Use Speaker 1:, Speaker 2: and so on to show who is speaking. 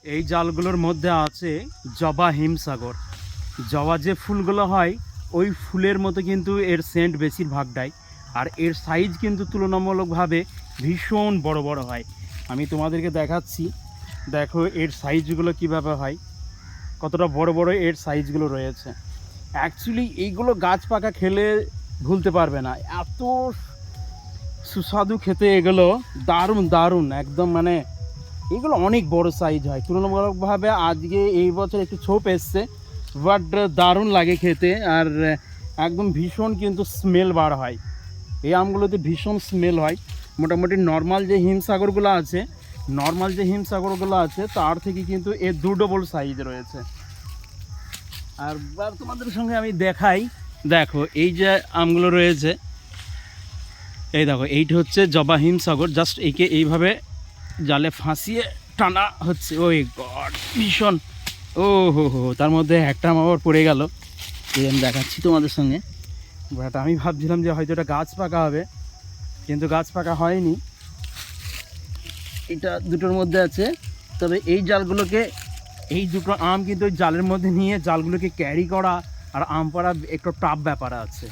Speaker 1: এই জালগুলোর মধ্যে আছে জবা হিমসাগর। জবা যে ফুলগুলো হয় ওই ফুলের মতো কিন্তু এর সেন্ট বেশিরভাগটাই, আর এর সাইজ কিন্তু তুলনামূলকভাবে ভীষণ বড় বড় হয়। আমি তোমাদেরকে দেখাচ্ছি, দেখো এর সাইজগুলো কীভাবে হয়, কতটা বড় বড় এর সাইজগুলো রয়েছে। অ্যাকচুয়ালি এইগুলো গাছ পাকা খেলে ভুলতে পারবে না, এত সুস্বাদু খেতে এগুলো, দারুণ দারুণ একদম। মানে এগুলো অনেক বড় সাইজ হয় তুলনামূলকভাবে। আজকে এই বছর একটু ছোপ এসছে, বাট দারুণ লাগে খেতে, আর একদম ভীষণ কিন্তু স্মেল বার হয়। এই আমগুলোতে ভীষণ স্মেল হয়। মোটামুটি নর্মাল যে হিমসাগরগুলো আছে তার থেকে কিন্তু এর 2 ডবল সাইজ রয়েছে। আর তোমাদের সঙ্গে আমি দেখাই, দেখো এই যে আমগুলো রয়েছে, এই দেখো এইটা হচ্ছে জবা হিমসাগর। জাস্ট একে এইভাবে জালে ফাঁসিয়ে টানা হচ্ছে। ওই গড, ভীষণ, ও হো, তার মধ্যে একটা আম আবার পড়ে গেল। এই আমি দেখাচ্ছি তোমাদের সঙ্গে। বাট আমি ভাবছিলাম যে হয়তো এটা গাছ পাকা হবে, কিন্তু গাছ পাকা হয়নি, এটা দুটোর মধ্যে আছে। তবে এই জালগুলোকে, এই দুটো আম কিন্তু ওই জালের মধ্যে নিয়ে জালগুলোকে ক্যারি করা আর আম পাড়া একটু টাফ ব্যাপার আছে।